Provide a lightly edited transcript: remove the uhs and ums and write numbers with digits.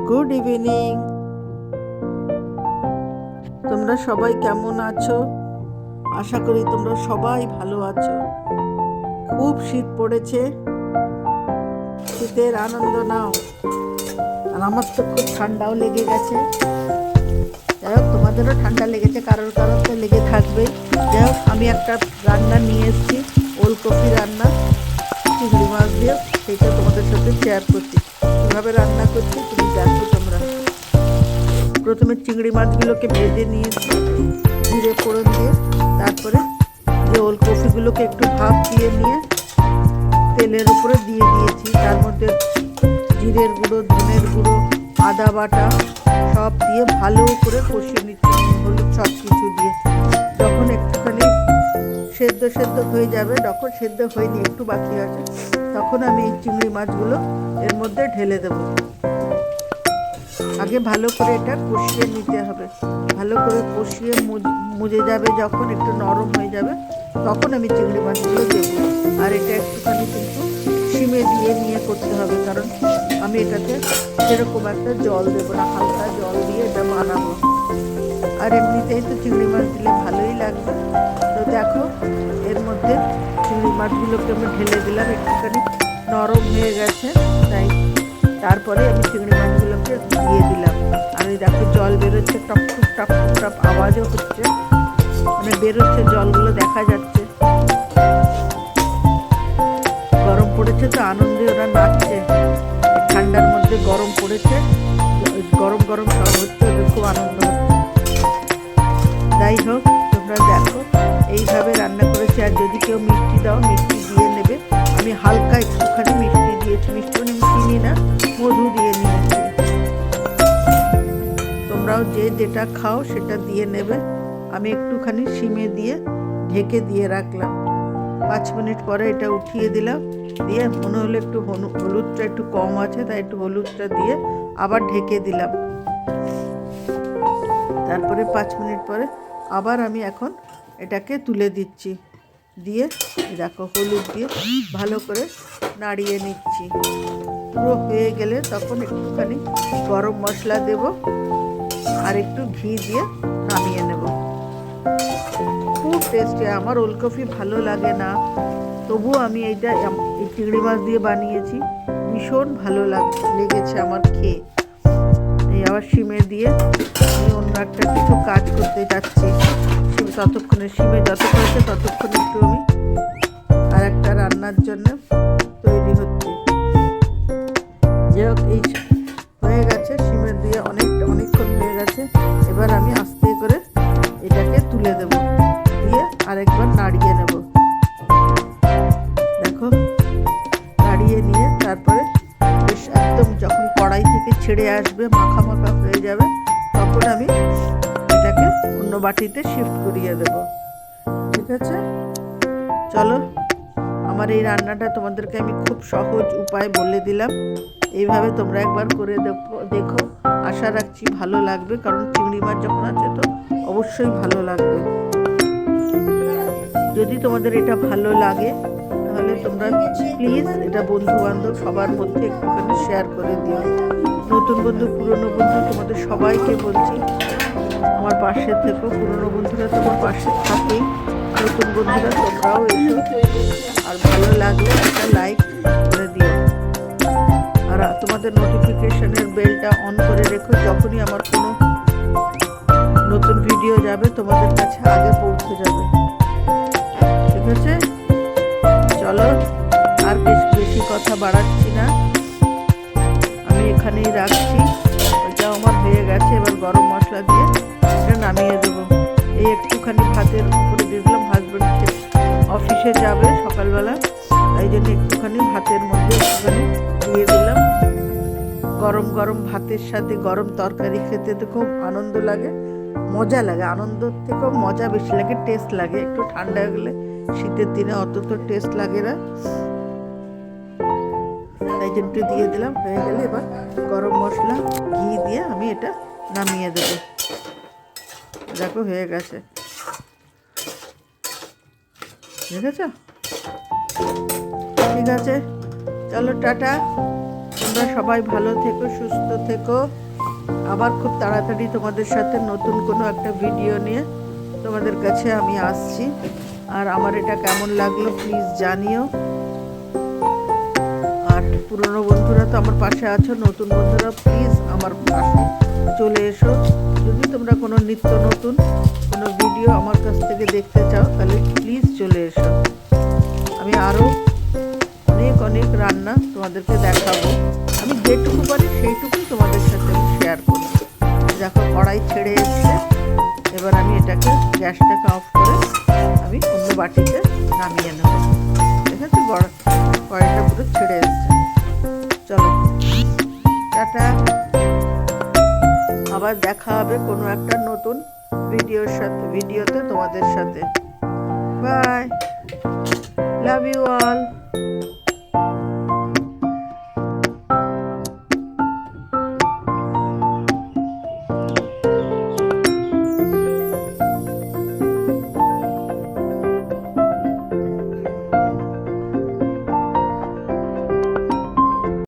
Good evening. তোমরা সবাই কেমন আছো? আশা করি তোমরা সবাই ভালো আছো। খুব শীত পড়েছে, শীতের আনন্দ নাও। আর আমার তো খুব ঠান্ডাও লেগে গেছে। যাই হোক, তোমাদেরও ঠান্ডা লেগেছে, কারোর কারোর তো লেগে থাকবেই। যাই হোক, আমি একটা রান্না নিয়ে এসেছি, ওলকপি রান্না চিংড়ি মাছ দিয়ে। সেটা তোমাদের সাথে শেয়ার করছি। কীভাবে রান্না করছি তুমি দেখো। তোমরা প্রথমে চিংড়ি মাছগুলোকে ভেজে নিয়েছি জিরে ফোড়ন দিয়ে। তারপরে যে ওলকপিগুলোকে একটু ভাপ দিয়ে নিয়ে তেলের উপরে দিয়ে দিয়েছি। তার মধ্যে জিরের গুঁড়ো, ধনের গুঁড়ো, আদা বাটা সব দিয়ে ভালো করে কষিয়ে নিচ্ছি, হলুদ সব কিছু দিয়ে। যখন একটুখানি সেদ্ধ হয়ে যাবে, যখন সেদ্ধ হয়নি একটু বাকি আছে, তখন আমি এই চিংড়ি মাছগুলো এর মধ্যে ঢেলে দেবো। আগে ভালো করে এটা কষিয়ে নিতে হবে। ভালো করে কষিয়ে মুজে যাবে, যখন একটু নরম হয়ে যাবে তখন আমি চিংড়ি মাছগুলো দেবো। আর এটা একটুখানি কিন্তু সিমে দিয়ে নিয়ে করতে হবে, কারণ আমি এটাতে সেরকম একটা জল দেবো না, হালকা জল দিয়ে এটা বানাবো। আর এমনিতেই তো চিংড়ি মাছ দিলে ভালোই লাগবে। তো দেখো, এর মধ্যে চিংড়ি মাছগুলোকে আমি ঢেলে দিলাম, একটুখানি নরম হয়ে গেছে তাই। তারপরে আমি চিংড়ি মাছগুলোকে দিয়ে দিলাম। আর ওই দেখো জল বেরোচ্ছে, টপ টপ টপ টপ আওয়াজও হচ্ছে, মানে বেরোচ্ছে জলগুলো দেখা যাচ্ছে। গরম পড়েছে তো, আনন্দে ওরা নাচছে। ঠান্ডার মধ্যে গরম পড়েছে, গরম গরম সব হচ্ছে, ওদের খুব আনন্দ হচ্ছে। যাই হোক, তোমরা দেখো এইভাবে রান্না করেছি। আর যদি কেউ মিষ্টি দাও, মিষ্টি দিয়ে নেবে। আমি হালকা একটুখানি মিষ্টি দিয়েছি, মিষ্টি আমি চিনি না, মধু দিয়ে নিয়েছি। তোমরাও যে যেটা খাও সেটা দিয়ে নেবে। আমি একটুখানি সিমে দিয়ে ঢেকে দিয়ে রাখলাম। 5 মিনিট পরে এটা উঠিয়ে দিলাম। দিয়ে মনে হলো একটু হলুদটা একটু কম আছে, তাই একটু হলুদটা দিয়ে আবার ঢেকে দিলাম। তারপরে 5 মিনিট পরে আবার আমি এখন এটাকে তুলে দিচ্ছি। দিয়ে দেখো হলুদ দিয়ে ভালো করে নাড়িয়ে নিচ্ছি। পুরো হয়ে গেলে তখন একটুখানি গরম মশলা দেব আর একটু ঘি দিয়ে নামিয়ে নেব। খুব টেস্টি। আমার ওলকপি ভালো লাগে না, তবুও আমি এই চিংড়ি মাছ দিয়ে বানিয়েছি, ভীষণ ভালো লেগেছে আমার খেয়ে। এই আবার সিমে দিয়ে আমি অন্য একটা কিছু কাজ করতে যাচ্ছি। ততক্ষণে সিমে যত করেছে ততক্ষণ একটু আমি আর একটা রান্নার জন্য তৈরি হচ্ছে। যাই হোক, এই হয়ে গেছে, সিমে দিয়ে অনেকক্ষণ হয়ে গেছে। এবার আমি আস্তে করে এটাকে তুলে দেব, দিয়ে আরেকবার নাড়িয়ে নেব। দেখো, নাড়িয়ে নিয়ে তারপরে বেশ একদম যখন কড়াই থেকে ছেড়ে আসবে, মাখা মাখা হয়ে যাবে, তখন আমি এটাকে অন্য বাটিতে শিফট করিয়ে দেব। ঠিক আছে, চলো। আমার এই রান্নাটা তোমাদেরকে আমি খুব সহজ উপায় বলে দিলাম। এইভাবে তোমরা একবার করে দেখো। আশা রাখছি ভালো লাগবে, কারণ চিংড়ি মাছ যখন আছে তো অবশ্যই ভালো লাগবে। যদি তোমাদের এটা ভালো লাগে তাহলে তোমরা প্লিজ এটা বন্ধু বান্ধব সবার মধ্যে একটুখানি শেয়ার করে দিও। নতুন বন্ধু, পুরনো বন্ধু, তোমাদের সবাইকে বলছি আমার পাশে থেকো। পুরনো বন্ধুরা তোমার পাশে থাকেই, নতুন বন্ধুরা তোমরাও এসো। আর ভালো লাগলে একটা লাইক করে দিও। আর তোমাদের নোটিফিকেশনের বেলটা অন করে রেখো, যখনই আমার কোনো নতুন ভিডিও যাবে তোমাদের কাছে আগে পৌঁছে যাবে। ঠিক আছে, চলো। আর বেশি কথা বাড়াচ্ছি না, আমি এখানেই রাখছি। ওইটা আমার হয়ে গেছে। এবার গরম মশলা দিয়ে এটা নামিয়ে দেবো। এই একটুখানি ভাতের উপরে দিয়ে দিলাম। হাজব্যান্ড অফিসে যাবে সকালবেলা, তাই জন্য একটুখানি ভাতের মধ্যে একটুখানি দিয়ে দিলাম। গরম গরম ভাতের সাথে গরম তরকারি খেতে তো খুব আনন্দ লাগে, মজা লাগে। আনন্দের থেকেও মজা বেশি লাগে, টেস্ট লাগে। একটু ঠান্ডা হয়ে গেলে, শীতের দিনে অত তো টেস্ট লাগে না, তাই জন্য একটু দিয়ে দিলাম। হয়ে গেলে এবার গরম মশলা, ঘি দিয়ে আমি এটা নামিয়ে দেবো। দেখো হয়ে গেছে। দেখেছ? ঠিক আছে, চলো টাটা। তোমরা সবাই ভালো থেকো, সুস্থ থেকো। আবার খুব তাড়াতাড়ি তোমাদের সাথে নতুন কোনো একটা ভিডিও নিয়ে তোমাদের কাছে আমি আসছি। আর আমার এটা কেমন লাগলো প্লিজ জানিও। আর পুরনো বন্ধুরা তো আমার পাশে আছো, নতুন বন্ধুরা প্লিজ আমার পাশে চলে এসো। যদি তোমরা কোনো নিত্য নতুন কোনো ভিডিও আমার কাছ থেকে দেখতে চাও তাহলে প্লিজ চলে এসো। আমি আরও অনেক অনেক রান্না তোমাদেরকে দেখাবো। আমি যেটুকু পারি সেইটুকুই তোমাদের সাথে আমি শেয়ার করব। দেখো কড়াই ছেড়ে এসছে, এবার আমি এটাকে গ্যাসটাকে অফ করে আমি অন্য বাটিতে নামিয়ে নেব। ঠিক আছে, কড়াইটা পুরো ছেড়ে এসছে। চলো টাটা, আবার দেখা হবে কোনো একটা নতুন ভিডিওতে তোমাদের সাথে। Bye, love you all.